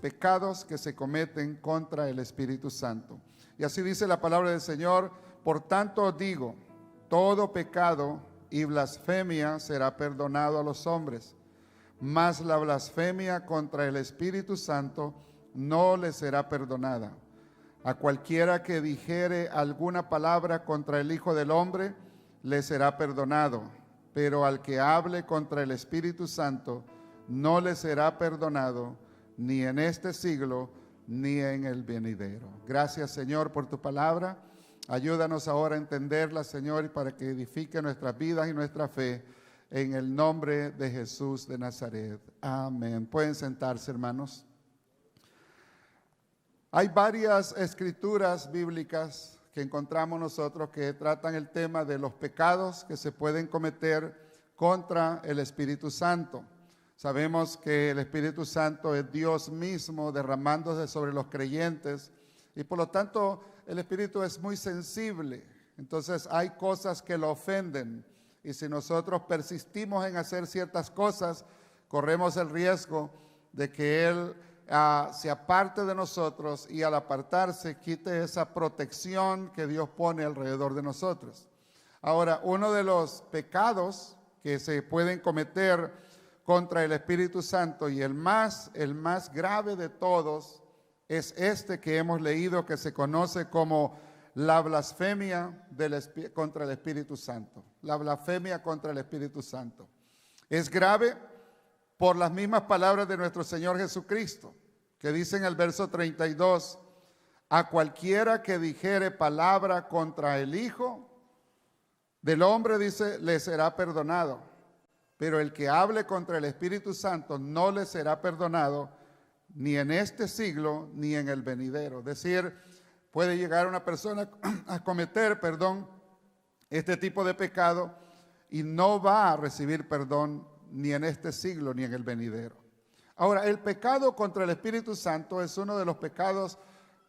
pecados que se cometen contra el Espíritu Santo. Y así dice la palabra del Señor: por tanto os digo, todo pecado y blasfemia será perdonado a los hombres, mas la blasfemia contra el Espíritu Santo no le será perdonada. A cualquiera que dijere alguna palabra contra el Hijo del Hombre, le será perdonado, pero al que hable contra el Espíritu Santo, no le será perdonado, ni en este siglo, ni en el venidero. Gracias, Señor, por tu palabra. Ayúdanos ahora a entenderla, Señor, y para que edifique nuestras vidas y nuestra fe, en el nombre de Jesús de Nazaret. Amén. Pueden sentarse, hermanos. Hay varias escrituras bíblicas que encontramos nosotros que tratan el tema de los pecados que se pueden cometer contra el Espíritu Santo. Sabemos que el Espíritu Santo es Dios mismo derramándose sobre los creyentes y por lo tanto el Espíritu es muy sensible. Entonces hay cosas que lo ofenden y si nosotros persistimos en hacer ciertas cosas, corremos el riesgo de que Él se aparte de nosotros y al apartarse quite esa protección que Dios pone alrededor de nosotros. Ahora, uno de los pecados que se pueden cometer contra el Espíritu Santo y el más grave de todos es este que hemos leído, que se conoce como la blasfemia contra el Espíritu Santo. La blasfemia contra el Espíritu Santo. Es grave por las mismas palabras de nuestro Señor Jesucristo, que dice en el verso 32, a cualquiera que dijere palabra contra el Hijo del Hombre, dice, le será perdonado, pero el que hable contra el Espíritu Santo no le será perdonado, ni en este siglo, ni en el venidero. Es decir, puede llegar una persona a cometer, este tipo de pecado y no va a recibir perdón ni en este siglo ni en el venidero. Ahora, el pecado contra el Espíritu Santo es uno de los pecados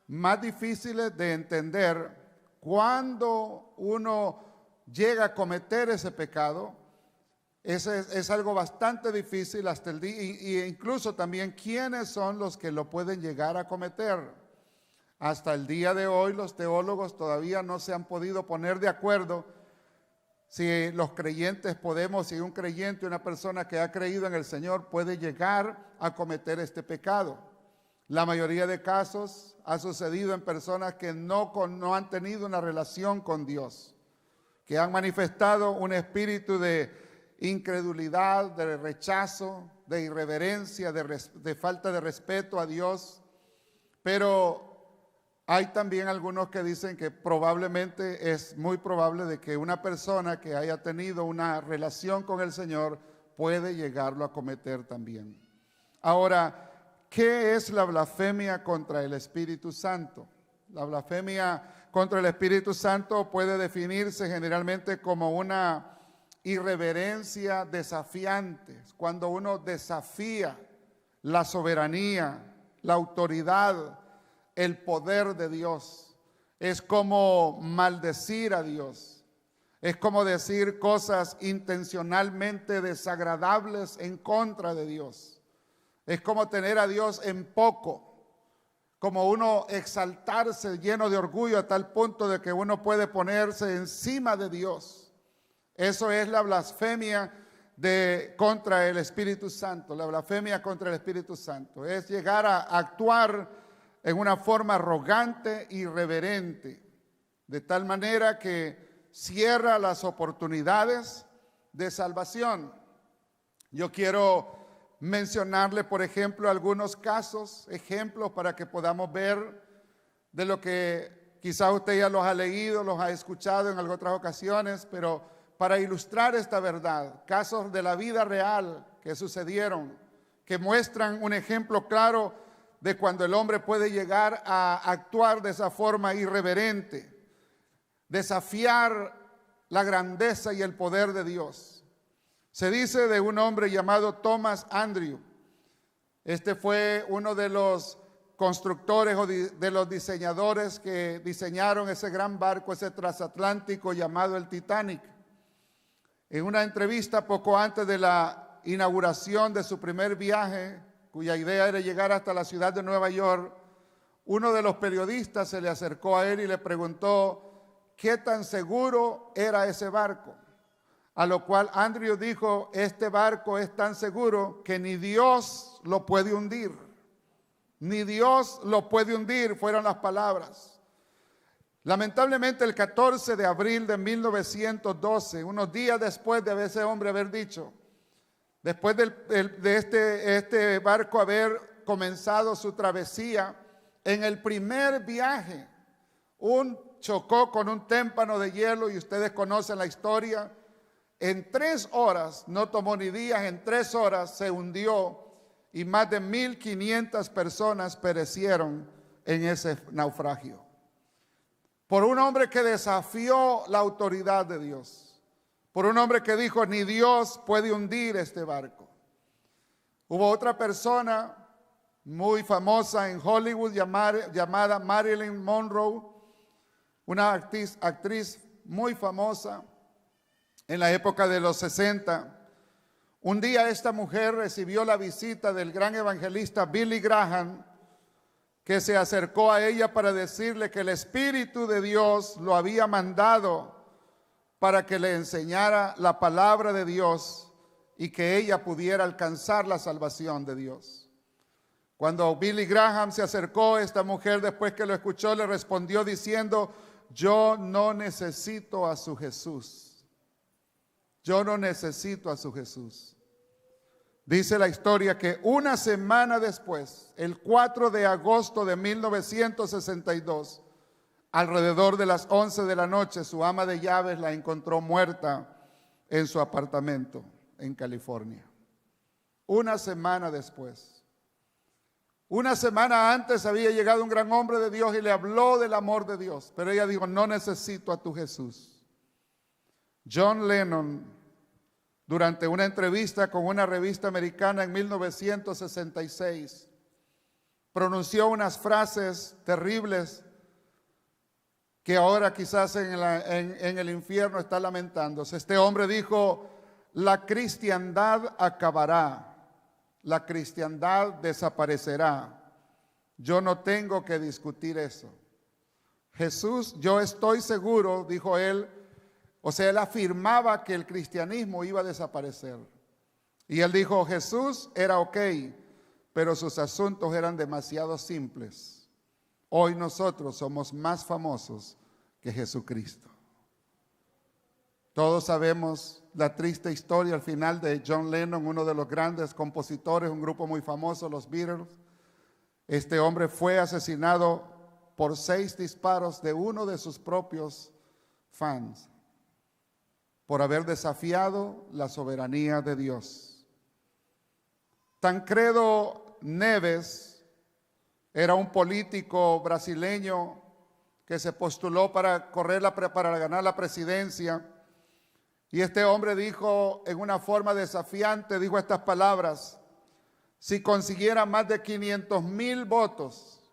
más difíciles de entender. Cuando uno llega a cometer ese pecado, es algo bastante difícil hasta el día, e incluso también quiénes son los que lo pueden llegar a cometer. Hasta el día de hoy los teólogos todavía no se han podido poner de acuerdo si los creyentes podemos, si un creyente, una persona que ha creído en el Señor puede llegar a cometer este pecado. La mayoría de casos ha sucedido en personas que no han tenido una relación con Dios, que han manifestado un espíritu de incredulidad, de rechazo, de irreverencia, de falta de respeto a Dios. Pero hay también algunos que dicen que probablemente es muy probable de que una persona que haya tenido una relación con el Señor puede llegarlo a cometer también. Ahora, ¿qué es la blasfemia contra el Espíritu Santo? La blasfemia contra el Espíritu Santo puede definirse generalmente como una irreverencia desafiante, cuando uno desafía la soberanía, la autoridad, el poder de Dios. Es como maldecir a Dios. Es como decir cosas intencionalmente desagradables en contra de Dios. Es como tener a Dios en poco, como uno exaltarse lleno de orgullo a tal punto de que uno puede ponerse encima de Dios. Eso es la blasfemia contra el Espíritu Santo. La blasfemia contra el Espíritu Santo es llegar a actuar en una forma arrogante y irreverente, de tal manera que cierra las oportunidades de salvación. Yo quiero mencionarle, por ejemplo, algunos casos, ejemplos para que podamos ver de lo que quizás usted ya los ha leído, los ha escuchado en algunas otras ocasiones, pero para ilustrar esta verdad, casos de la vida real que sucedieron, que muestran un ejemplo claro de cuando el hombre puede llegar a actuar de esa forma irreverente, desafiar la grandeza y el poder de Dios. Se dice de un hombre llamado Thomas Andrew. Este fue uno de los constructores o de los diseñadores que diseñaron ese gran barco, ese transatlántico llamado el Titanic. En una entrevista poco antes de la inauguración de su primer viaje cuya idea era llegar hasta la ciudad de Nueva York, uno de los periodistas se le acercó a él y le preguntó qué tan seguro era ese barco. A lo cual Andrew dijo, este barco es tan seguro que ni Dios lo puede hundir. Ni Dios lo puede hundir, fueron las palabras. Lamentablemente el 14 de abril de 1912, unos días después de ese hombre haber dicho, después de este barco haber comenzado su travesía, en el primer viaje, chocó con un témpano de hielo, y ustedes conocen la historia. En 3 horas, no tomó ni días, en 3 horas se hundió y más de 1,500 personas perecieron en ese naufragio. Por un hombre que desafió la autoridad de Dios, por un hombre que dijo, ni Dios puede hundir este barco. Hubo otra persona muy famosa en Hollywood llamada Marilyn Monroe, una actriz muy famosa en la época de los 60. Un día esta mujer recibió la visita del gran evangelista Billy Graham, que se acercó a ella para decirle que el Espíritu de Dios lo había mandado para que le enseñara la palabra de Dios y que ella pudiera alcanzar la salvación de Dios. Cuando Billy Graham se acercó, esta mujer, después que lo escuchó, le respondió diciendo, yo no necesito a su Jesús. Yo no necesito a su Jesús. Dice la historia que una semana después, el 4 de agosto de 1962, alrededor de las 11 de la noche, su ama de llaves la encontró muerta en su apartamento en California. Una semana después. Una semana antes había llegado un gran hombre de Dios y le habló del amor de Dios, pero ella dijo, no necesito a tu Jesús. John Lennon, durante una entrevista con una revista americana en 1966, pronunció unas frases terribles que ahora quizás en el infierno está lamentándose. Este hombre dijo, la cristiandad acabará. La cristiandad desaparecerá. Yo no tengo que discutir eso. Jesús, yo estoy seguro, dijo él, o sea, él afirmaba que el cristianismo iba a desaparecer. Y él dijo, Jesús era ok, pero sus asuntos eran demasiado simples. Hoy nosotros somos más famosos que Jesucristo. Todos sabemos la triste historia al final de John Lennon, uno de los grandes compositores, un grupo muy famoso, los Beatles. Este hombre fue asesinado por 6 disparos de uno de sus propios fans, por haber desafiado la soberanía de Dios. Tancredo Neves era un político brasileño que se postuló para ganar la presidencia. Y este hombre dijo en una forma desafiante, dijo estas palabras, si consiguiera más de 500,000 votos,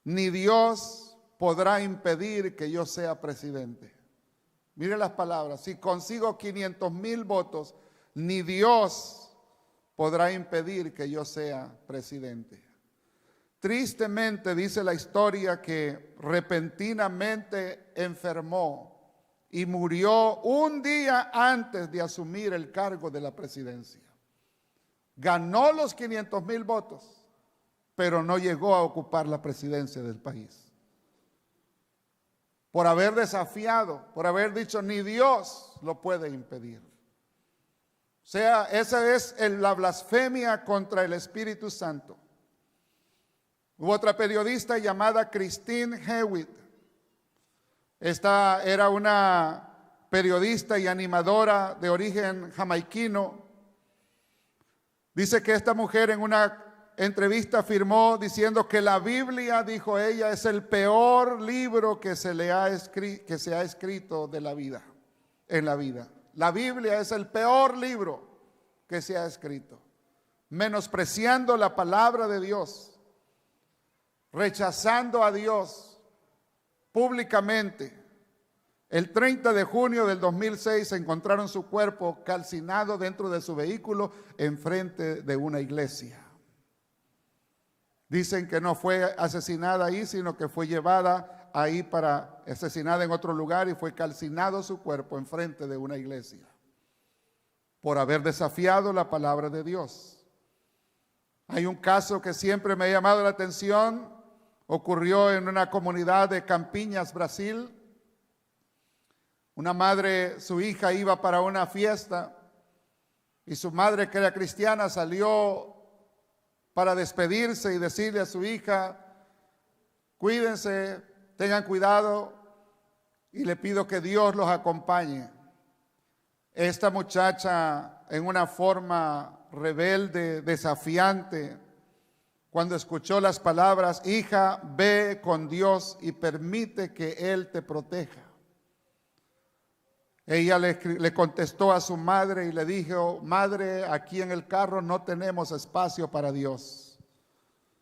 ni Dios podrá impedir que yo sea presidente. Mire las palabras, si consigo 500,000 votos, ni Dios podrá impedir que yo sea presidente. Tristemente dice la historia que repentinamente enfermó y murió un día antes de asumir el cargo de la presidencia. Ganó los 500,000 votos, pero no llegó a ocupar la presidencia del país. Por haber desafiado, por haber dicho, ni Dios lo puede impedir. O sea, esa es la blasfemia contra el Espíritu Santo. Hubo otra periodista llamada Christine Hewitt. Esta era una periodista y animadora de origen jamaiquino. Dice que esta mujer en una entrevista afirmó diciendo que la Biblia, dijo ella, es el peor libro que se ha escrito de la vida, en la vida. La Biblia es el peor libro que se ha escrito, menospreciando la palabra de Dios, rechazando a Dios públicamente. El 30 de junio del 2006 encontraron su cuerpo calcinado dentro de su vehículo enfrente de una iglesia. Dicen que no fue asesinada ahí, sino que fue llevada ahí para asesinada en otro lugar y fue calcinado su cuerpo enfrente de una iglesia por haber desafiado la palabra de Dios. Hay un caso que siempre me ha llamado la atención, ocurrió en una comunidad de Campiñas, Brasil. Una madre, su hija iba para una fiesta y su madre, que era cristiana, salió para despedirse y decirle a su hija: cuídense, tengan cuidado y le pido que Dios los acompañe. Esta muchacha, en una forma rebelde, desafiante, cuando escuchó las palabras: hija, ve con Dios y permite que Él te proteja. Ella le contestó a su madre y le dijo: madre, aquí en el carro no tenemos espacio para Dios.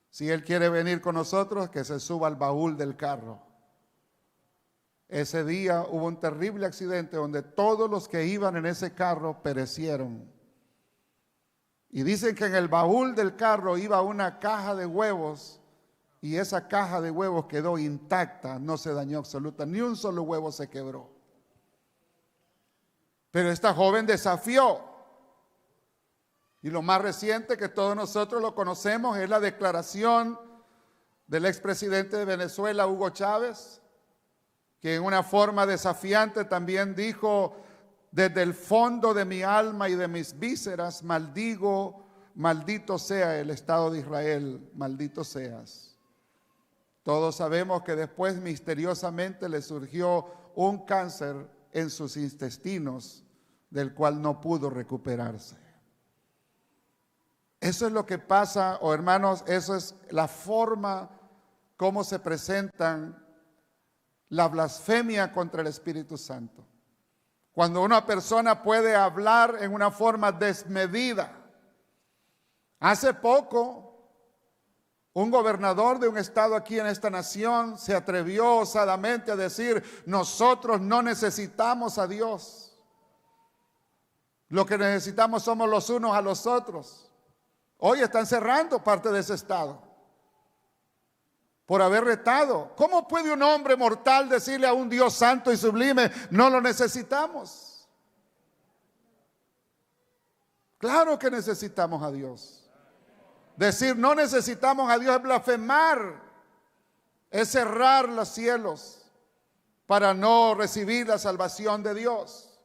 Si Él quiere venir con nosotros, que se suba al baúl del carro. Ese día hubo un terrible accidente donde todos los que iban en ese carro perecieron. Y dicen que en el baúl del carro iba una caja de huevos y esa caja de huevos quedó intacta, no se dañó absoluta, ni un solo huevo se quebró. Pero esta joven desafió. Y lo más reciente, que todos nosotros lo conocemos, es la declaración del expresidente de Venezuela, Hugo Chávez, que en una forma desafiante también dijo: desde el fondo de mi alma y de mis vísceras maldigo, maldito sea el Estado de Israel, maldito seas. Todos sabemos que después misteriosamente le surgió un cáncer en sus intestinos, del cual no pudo recuperarse. Eso es lo que pasa, hermanos, eso es la forma como se presentan la blasfemia contra el Espíritu Santo. Cuando una persona puede hablar en una forma desmedida. Hace poco, un gobernador de un estado aquí en esta nación se atrevió osadamente a decir: nosotros no necesitamos a Dios. Lo que necesitamos somos los unos a los otros. Hoy están cerrando parte de ese estado por haber retado. ¿Cómo puede un hombre mortal decirle a un Dios santo y sublime: no lo necesitamos? Claro que necesitamos a Dios. Decir no necesitamos a Dios es blasfemar, es cerrar los cielos para no recibir la salvación de Dios.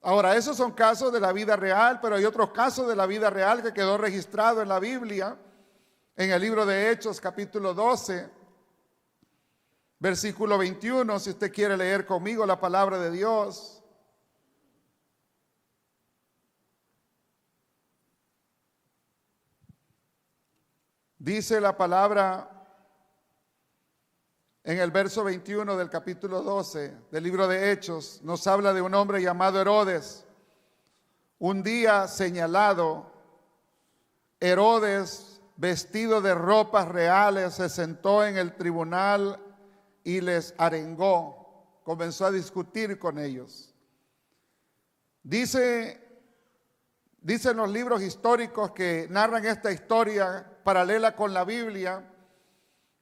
Ahora, esos son casos de la vida real, pero hay otros casos de la vida real que quedó registrado en la Biblia, en el libro de Hechos, capítulo 12, versículo 21, si usted quiere leer conmigo la palabra de Dios. Dice la palabra en el verso 21 del capítulo 12 del libro de Hechos, nos habla de un hombre llamado Herodes. Un día señalado, Herodes, vestido de ropas reales, se sentó en el tribunal y les arengó, comenzó a discutir con ellos. Dicen los libros históricos que narran esta historia paralela con la Biblia,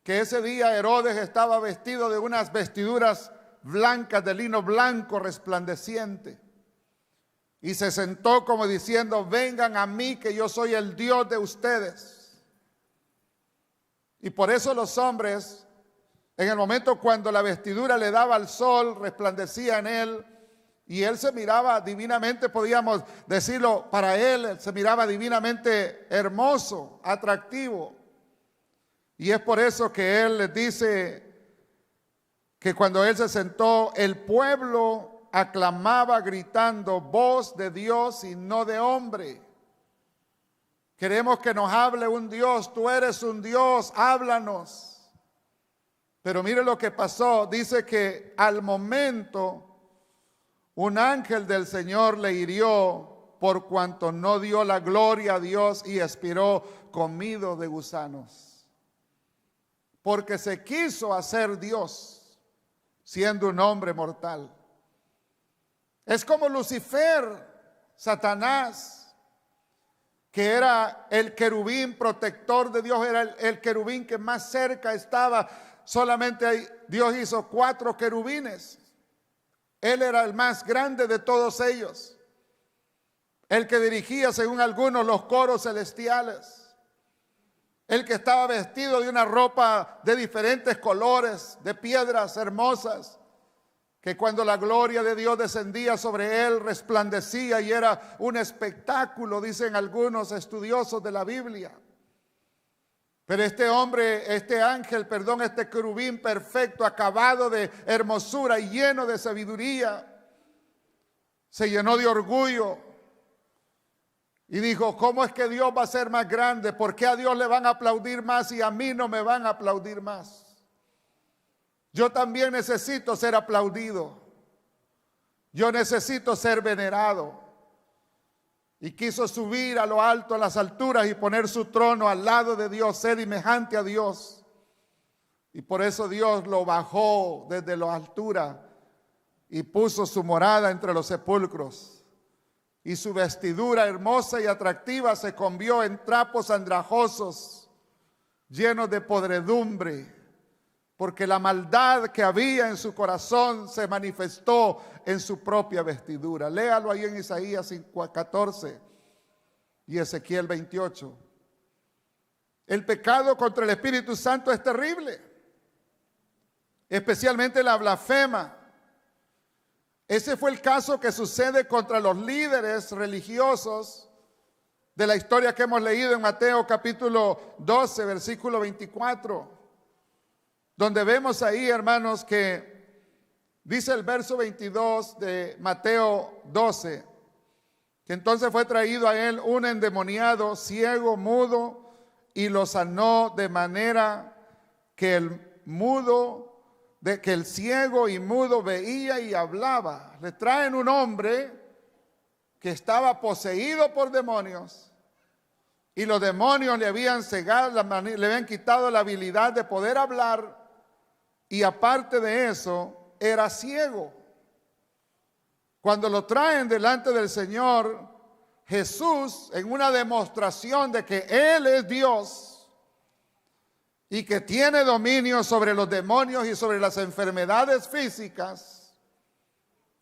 que ese día Herodes estaba vestido de unas vestiduras blancas, de lino blanco resplandeciente, y se sentó como diciendo: vengan a mí, que yo soy el Dios de ustedes. Y por eso los hombres, en el momento cuando la vestidura le daba al sol, resplandecía en él, y él se miraba divinamente, podíamos decirlo, para él se miraba divinamente hermoso, atractivo. Y es por eso que él les dice que cuando él se sentó, el pueblo aclamaba gritando: voz de Dios y no de hombre. Queremos que nos hable un Dios, tú eres un Dios, háblanos. Pero mire lo que pasó, dice que al momento un ángel del Señor le hirió por cuanto no dio la gloria a Dios y expiró comido de gusanos. Porque se quiso hacer Dios. siendo un hombre mortal. Es como Lucifer, Satanás, que era el querubín protector de Dios, era el querubín que más cerca estaba. Solamente Dios hizo 4 querubines. Él era el más grande de todos ellos, el que dirigía, según algunos, los coros celestiales, el que estaba vestido de una ropa de diferentes colores, de piedras hermosas, que cuando la gloria de Dios descendía sobre él, resplandecía y era un espectáculo, dicen algunos estudiosos de la Biblia. Pero este hombre, este ángel, este querubín perfecto, acabado de hermosura y lleno de sabiduría, se llenó de orgullo y dijo: ¿cómo es que Dios va a ser más grande? ¿Por qué a Dios le van a aplaudir más y a mí no me van a aplaudir más? Yo también necesito ser aplaudido. Yo necesito ser venerado. Y quiso subir a lo alto, a las alturas, y poner su trono al lado de Dios, ser semejante a Dios. Y por eso Dios lo bajó desde la altura y puso su morada entre los sepulcros. Y su vestidura hermosa y atractiva se cambió en trapos andrajosos, llenos de podredumbre, porque la maldad que había en su corazón se manifestó en su propia vestidura. Léalo ahí en Isaías 14 y Ezequiel 28. El pecado contra el Espíritu Santo es terrible, especialmente la blasfema. Ese fue el caso que sucede contra los líderes religiosos de la historia que hemos leído en Mateo capítulo 12, versículo 24. Donde vemos ahí, hermanos, que dice el verso 22 de Mateo 12, que entonces fue traído a él un endemoniado, ciego, mudo, y lo sanó de manera que el ciego y mudo veía y hablaba. Le traen un hombre que estaba poseído por demonios, y los demonios le habían cegado, le habían quitado la habilidad de poder hablar. Y aparte de eso, era ciego. Cuando lo traen delante del Señor, Jesús, en una demostración de que Él es Dios y que tiene dominio sobre los demonios y sobre las enfermedades físicas,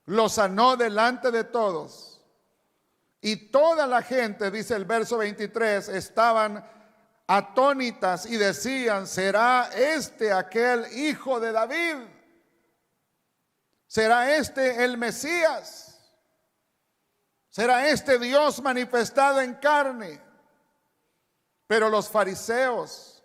lo sanó delante de todos. Y toda la gente, dice el verso 23, estaban atónitas y decían: ¿será este aquel hijo de David? ¿Será este el Mesías? ¿Será este Dios manifestado en carne? Pero los fariseos,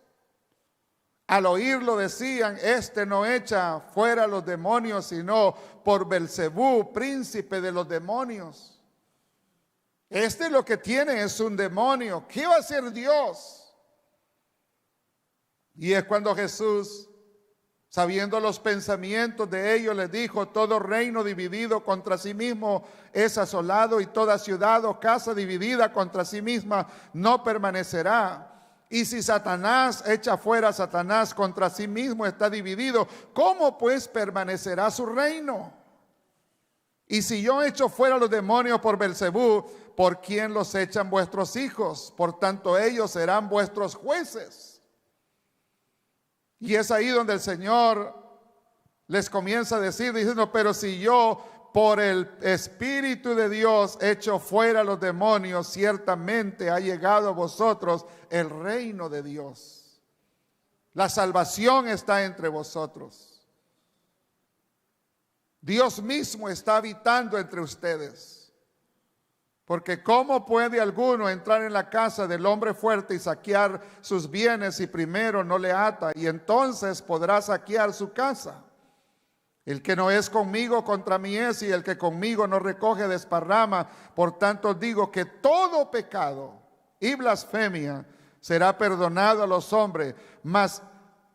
al oírlo, decían: este no echa fuera los demonios, sino por Belcebú, príncipe de los demonios. Este lo que tiene es un demonio. ¿Qué va a hacer Dios? Y es cuando Jesús, sabiendo los pensamientos de ellos, les dijo: todo reino dividido contra sí mismo es asolado, y toda ciudad o casa dividida contra sí misma no permanecerá. Y si Satanás echa fuera a Satanás, contra sí mismo está dividido. ¿Cómo pues permanecerá su reino? Y si yo echo fuera los demonios por Belcebú, ¿por quién los echan vuestros hijos? Por tanto, ellos serán vuestros jueces. Y es ahí donde el Señor les comienza a decir, diciendo: pero si yo por el Espíritu de Dios echo fuera los demonios, ciertamente ha llegado a vosotros el reino de Dios. La salvación está entre vosotros. Dios mismo está habitando entre ustedes. Porque ¿cómo puede alguno entrar en la casa del hombre fuerte y saquear sus bienes si primero no le ata? Y entonces podrá saquear su casa. El que no es conmigo, contra mí es, y el que conmigo no recoge, desparrama. Por tanto digo que todo pecado y blasfemia será perdonado a los hombres, mas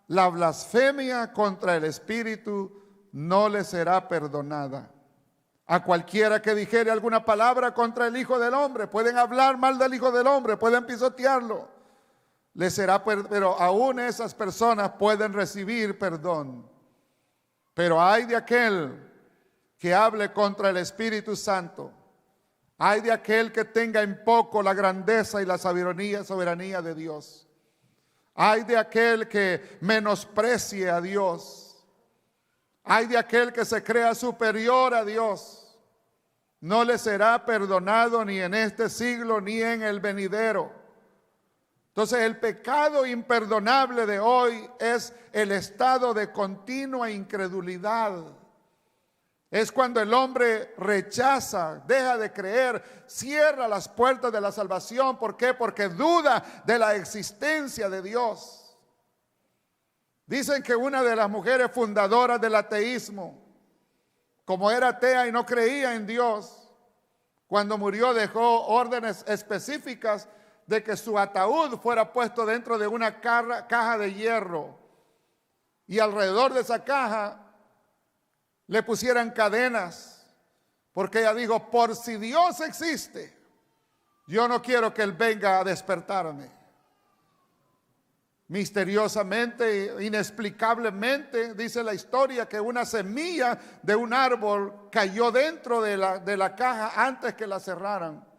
la blasfemia contra el Espíritu no le será perdonada. A cualquiera que dijere alguna palabra contra el Hijo del Hombre, pueden hablar mal del Hijo del Hombre, pueden pisotearlo, le será, pero aún esas personas pueden recibir perdón. Pero hay de aquel que hable contra el Espíritu Santo. Hay de aquel que tenga en poco la grandeza y la soberanía de Dios. Hay de aquel que menosprecie a Dios. Hay de aquel que se crea superior a Dios. No le será perdonado ni en este siglo ni en el venidero. Entonces el pecado imperdonable de hoy es el estado de continua incredulidad. Es cuando el hombre rechaza, deja de creer, cierra las puertas de la salvación. ¿Por qué? Porque duda de la existencia de Dios. Dicen que una de las mujeres fundadoras del ateísmo, como era atea y no creía en Dios, cuando murió dejó órdenes específicas de que su ataúd fuera puesto dentro de una caja de hierro y alrededor de esa caja le pusieran cadenas, porque ella dijo: por si Dios existe, yo no quiero que Él venga a despertarme. Misteriosamente, inexplicablemente, dice la historia que una semilla de un árbol cayó dentro de la caja antes que la cerraran.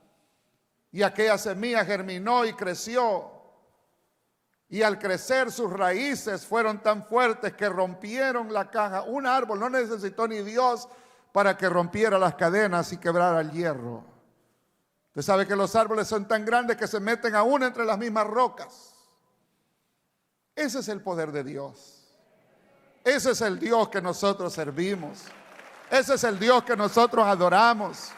Y aquella semilla germinó y creció. Y al crecer sus raíces fueron tan fuertes que rompieron la caja. Un árbol no necesitó ni Dios para que rompiera las cadenas y quebrara el hierro. Usted sabe que los árboles son tan grandes que se meten aún entre las mismas rocas. Ese es el poder de Dios. Ese es el Dios que nosotros servimos. Ese es el Dios que nosotros adoramos.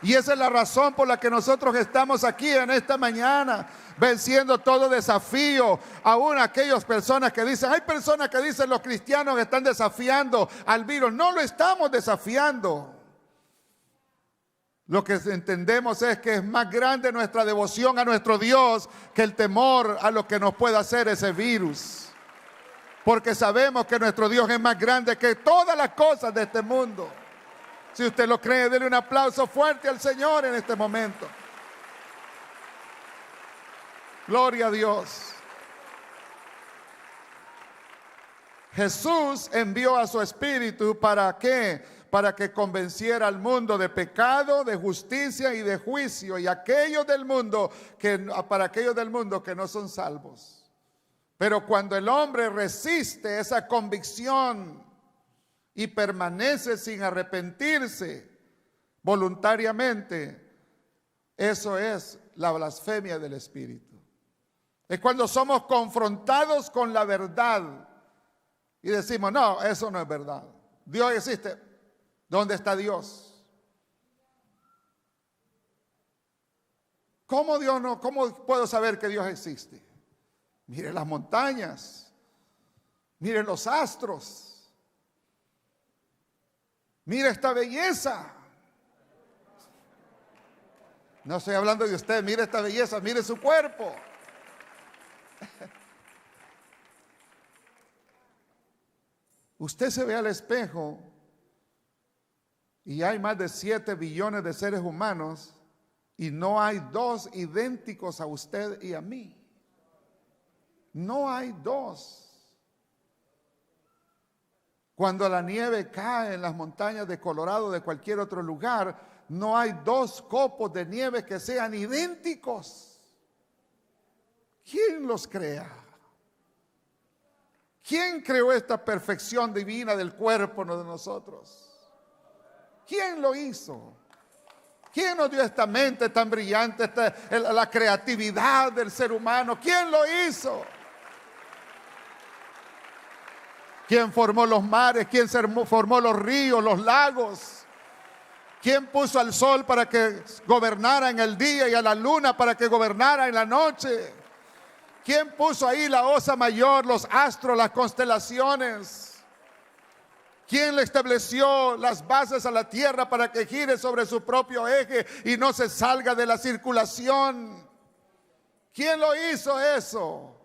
Y esa es la razón por la que nosotros estamos aquí en esta mañana, venciendo todo desafío. Aún aquellas personas que dicen, hay personas que dicen los cristianos que están desafiando al virus. No lo estamos desafiando. Lo que entendemos es que es más grande nuestra devoción a nuestro Dios que el temor a lo que nos pueda hacer ese virus. Porque sabemos que nuestro Dios es más grande que todas las cosas de este mundo. Si usted lo cree, denle un aplauso fuerte al Señor en este momento. Gloria a Dios. Jesús envió a su Espíritu ¿para qué? Para que convenciera al mundo de pecado, de justicia y de juicio, y para aquellos del mundo que no son salvos. Pero cuando el hombre resiste esa convicción y permanece sin arrepentirse voluntariamente, eso es la blasfemia del Espíritu. Es cuando somos confrontados con la verdad y decimos, no, eso no es verdad. Dios existe. ¿Dónde está Dios? ¿Cómo puedo saber que Dios existe? Mire las montañas, mire los astros. Mire esta belleza. No estoy hablando de usted. Mire esta belleza, mire su cuerpo. Usted se ve al espejo y hay más de 7 billones de seres humanos y no hay 2 idénticos a usted y a mí. No hay 2. Cuando la nieve cae en las montañas de Colorado, de cualquier otro lugar, no hay 2 copos de nieve que sean idénticos. ¿Quién los crea? ¿Quién creó esta perfección divina del cuerpo de nosotros? ¿Quién lo hizo? ¿Quién nos dio esta mente tan brillante, la creatividad del ser humano? ¿Quién lo hizo? ¿Quién formó los mares? ¿Quién formó los ríos, los lagos? ¿Quién puso al sol para que gobernara en el día y a la luna para que gobernara en la noche? ¿Quién puso ahí la osa mayor, los astros, las constelaciones? ¿Quién le estableció las bases a la tierra para que gire sobre su propio eje y no se salga de la circulación? ¿Quién lo hizo eso?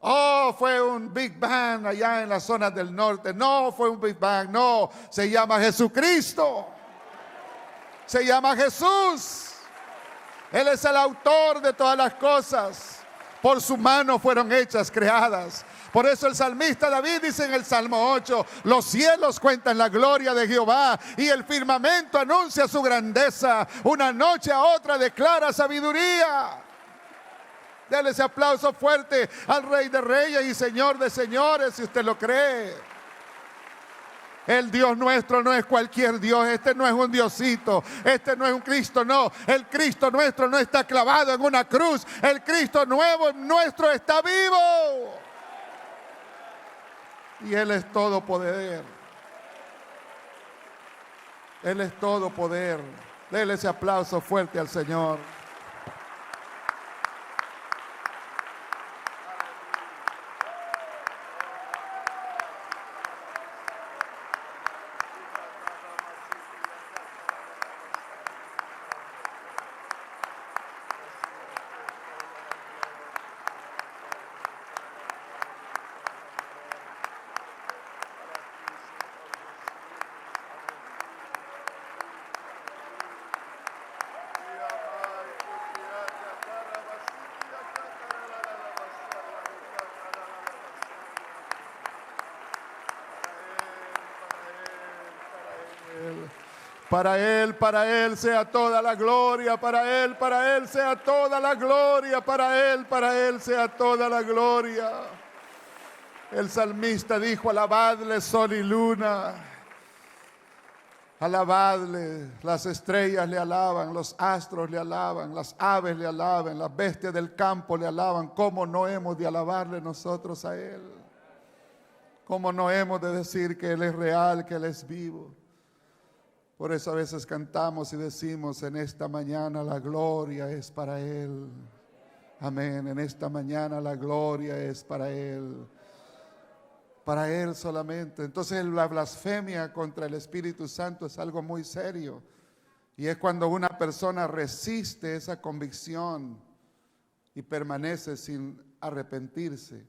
Oh, fue un Big Bang allá en las zonas del norte. No, fue un Big Bang. No, se llama Jesucristo. Se llama Jesús. Él es el autor de todas las cosas. Por su mano fueron hechas, creadas. Por eso el salmista David dice en el Salmo 8, los cielos cuentan la gloria de Jehová y el firmamento anuncia su grandeza. Una noche a otra declara sabiduría. Dele ese aplauso fuerte al Rey de Reyes y Señor de Señores, si usted lo cree. El Dios nuestro no es cualquier Dios. Este no es un Diosito. Este no es un Cristo, no. El Cristo nuestro no está clavado en una cruz. El Cristo nuevo nuestro está vivo. Y Él es todo poder. Él es todo poder. Dele ese aplauso fuerte al Señor. Para Él sea toda la gloria, para Él sea toda la gloria, para Él sea toda la gloria. El salmista dijo, alabadle sol y luna, alabadle, las estrellas le alaban, los astros le alaban, las aves le alaban, las bestias del campo le alaban. ¿Cómo no hemos de alabarle nosotros a Él? ¿Cómo no hemos de decir que Él es real, que Él es vivo? Por eso a veces cantamos y decimos, en esta mañana la gloria es para Él. Amén, en esta mañana la gloria es para Él. Para Él solamente. Entonces la blasfemia contra el Espíritu Santo es algo muy serio. Y es cuando una persona resiste esa convicción y permanece sin arrepentirse.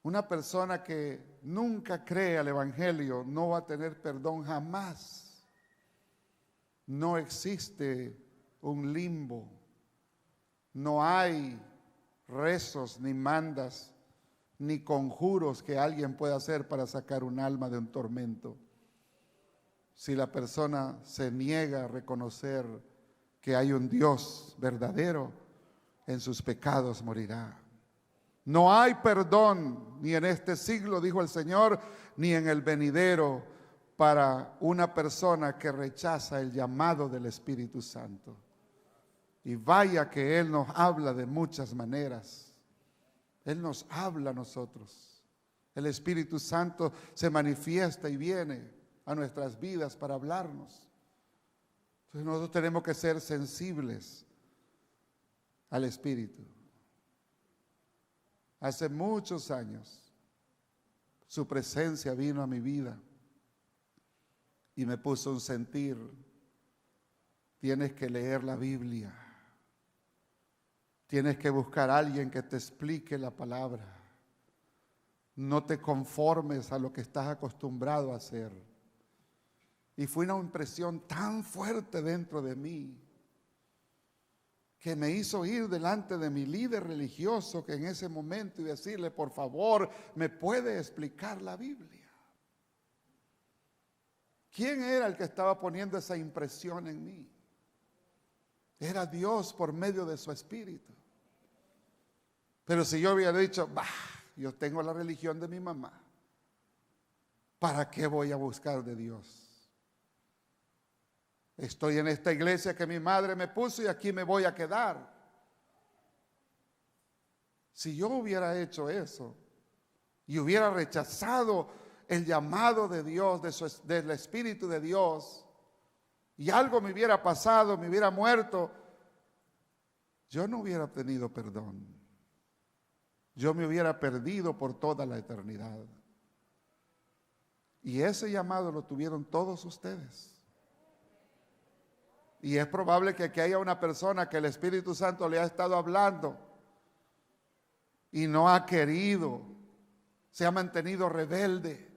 Una persona que nunca cree al Evangelio no va a tener perdón jamás. No existe un limbo, no hay rezos, ni mandas, ni conjuros que alguien pueda hacer para sacar un alma de un tormento. Si la persona se niega a reconocer que hay un Dios verdadero, en sus pecados morirá. No hay perdón, ni en este siglo, dijo el Señor, ni en el venidero, para una persona que rechaza el llamado del Espíritu Santo. Y vaya que Él nos habla de muchas maneras. Él nos habla a nosotros. El Espíritu Santo se manifiesta y viene a nuestras vidas para hablarnos. Entonces nosotros tenemos que ser sensibles al Espíritu. Hace muchos años su presencia vino a mi vida. Y me puso un sentir, tienes que leer la Biblia, tienes que buscar a alguien que te explique la palabra, no te conformes a lo que estás acostumbrado a hacer. Y fue una impresión tan fuerte dentro de mí, que me hizo ir delante de mi líder religioso que en ese momento y decirle, por favor, ¿me puede explicar la Biblia? ¿Quién era el que estaba poniendo esa impresión en mí? Era Dios por medio de su Espíritu. Pero si yo hubiera dicho, bah, yo tengo la religión de mi mamá, ¿para qué voy a buscar de Dios? Estoy en esta iglesia que mi madre me puso y aquí me voy a quedar. Si yo hubiera hecho eso y hubiera rechazado el llamado de Dios, del Espíritu de Dios, y algo me hubiera pasado, me hubiera muerto, yo no hubiera obtenido perdón. Yo me hubiera perdido por toda la eternidad. Y ese llamado lo tuvieron todos ustedes. Y es probable que aquí haya una persona que el Espíritu Santo le ha estado hablando y no ha querido, se ha mantenido rebelde.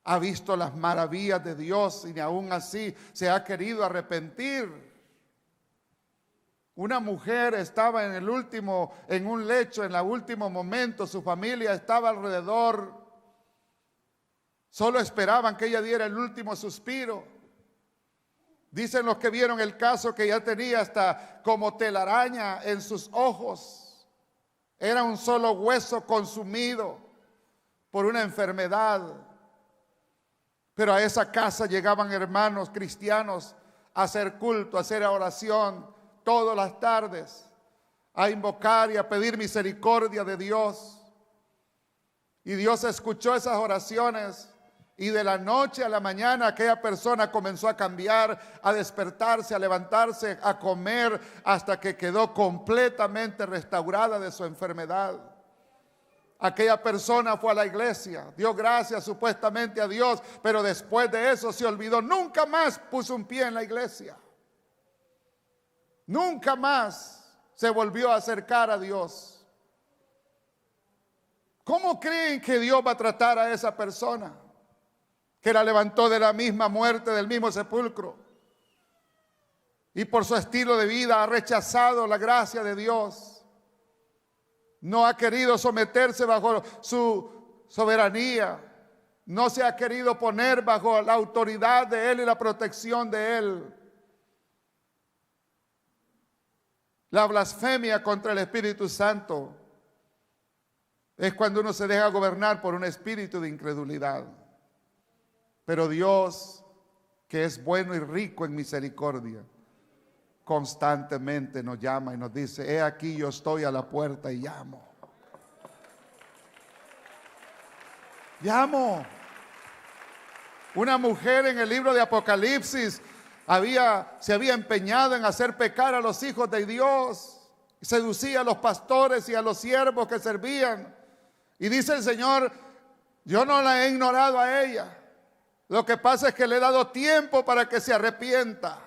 Ha visto las maravillas de Dios y aún así se ha querido arrepentir. Una mujer estaba en un lecho, en el último momento, su familia estaba alrededor. Solo esperaban que ella diera el último suspiro. Dicen los que vieron el caso que ya tenía hasta como telaraña en sus ojos. Era un solo hueso consumido por una enfermedad. Pero a esa casa llegaban hermanos cristianos a hacer culto, a hacer oración todas las tardes, a invocar y a pedir misericordia de Dios. Y Dios escuchó esas oraciones y de la noche a la mañana aquella persona comenzó a cambiar, a despertarse, a levantarse, a comer, hasta que quedó completamente restaurada de su enfermedad. Aquella persona fue a la iglesia, dio gracias supuestamente a Dios, pero después de eso se olvidó, nunca más puso un pie en la iglesia. Nunca más se volvió a acercar a Dios. ¿Cómo creen que Dios va a tratar a esa persona que la levantó de la misma muerte, del mismo sepulcro? Y por su estilo de vida ha rechazado la gracia de Dios. No ha querido someterse bajo su soberanía. No se ha querido poner bajo la autoridad de Él y la protección de Él. La blasfemia contra el Espíritu Santo es cuando uno se deja gobernar por un espíritu de incredulidad. Pero Dios, que es bueno y rico en misericordia, constantemente nos llama y nos dice: he aquí, yo estoy a la puerta y llamo. Llamo. Una mujer en el libro de Apocalipsis se había empeñado en hacer pecar a los hijos de Dios, seducía a los pastores y a los siervos que servían. Y dice el Señor: yo no la he ignorado a ella. Lo que pasa es que le he dado tiempo para que se arrepienta.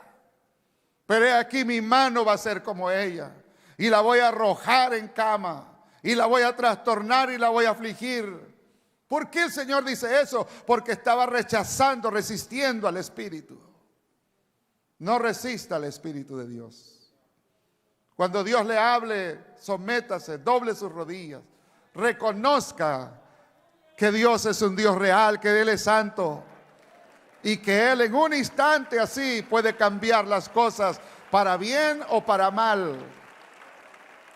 Pero he aquí, mi mano va a ser como ella, y la voy a arrojar en cama, y la voy a trastornar y la voy a afligir. ¿Por qué el Señor dice eso? Porque estaba rechazando, resistiendo al Espíritu. No resista al Espíritu de Dios. Cuando Dios le hable, sométase, doble sus rodillas, reconozca que Dios es un Dios real, que Él es santo y que Él en un instante así puede cambiar las cosas para bien o para mal.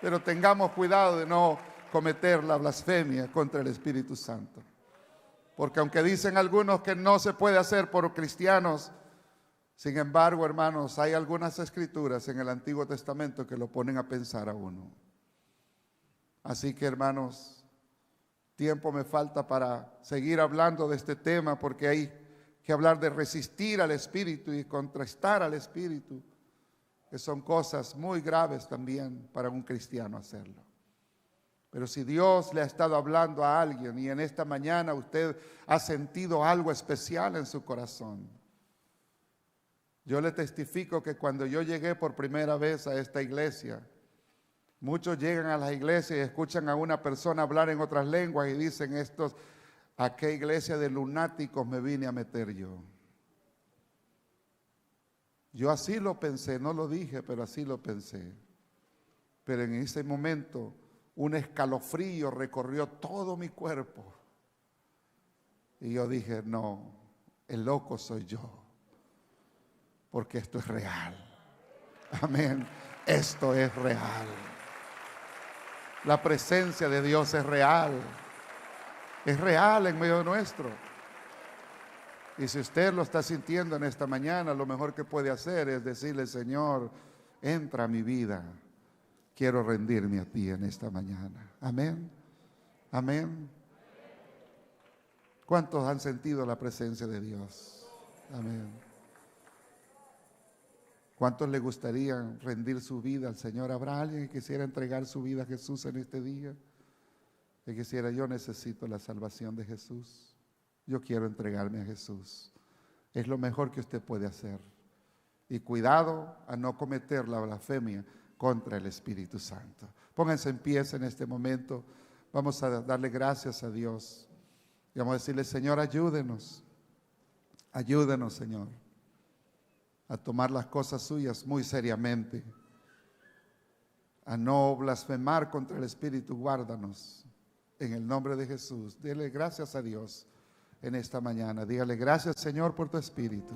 Pero tengamos cuidado de no cometer la blasfemia contra el Espíritu Santo. Porque aunque dicen algunos que no se puede hacer por cristianos, sin embargo, hermanos, hay algunas escrituras en el Antiguo Testamento que lo ponen a pensar a uno. Así que, hermanos, tiempo me falta para seguir hablando de este tema, porque hay que hablar de resistir al Espíritu y contrastar al Espíritu, que son cosas muy graves también para un cristiano hacerlo. Pero si Dios le ha estado hablando a alguien y en esta mañana usted ha sentido algo especial en su corazón, yo le testifico que cuando yo llegué por primera vez a esta iglesia, muchos llegan a la iglesia y escuchan a una persona hablar en otras lenguas y dicen: ¿a qué iglesia de lunáticos me vine a meter yo? Yo así lo pensé, no lo dije, pero así lo pensé. Pero en ese momento un escalofrío recorrió todo mi cuerpo. Y yo dije: no, el loco soy yo. Porque esto es real. Amén. Esto es real. La presencia de Dios es real. Es real en medio nuestro. Y si usted lo está sintiendo en esta mañana, lo mejor que puede hacer es decirle: Señor, entra a mi vida. Quiero rendirme a ti en esta mañana. Amén. Amén. ¿Cuántos han sentido la presencia de Dios? Amén. ¿Cuántos le gustaría rendir su vida al Señor? ¿Habrá alguien que quisiera entregar su vida a Jesús en este día? Que quisiera: yo necesito la salvación de Jesús. Yo quiero entregarme a Jesús. Es lo mejor que usted puede hacer. Y cuidado a no cometer la blasfemia contra el Espíritu Santo. Pónganse en pie en este momento. Vamos a darle gracias a Dios. Y vamos a decirle: Señor, ayúdenos. Ayúdenos, Señor, a tomar las cosas suyas muy seriamente. a no blasfemar contra el Espíritu. Guárdanos en el nombre de Jesús. Dele gracias a Dios en esta mañana. Dígale gracias, Señor, por tu Espíritu.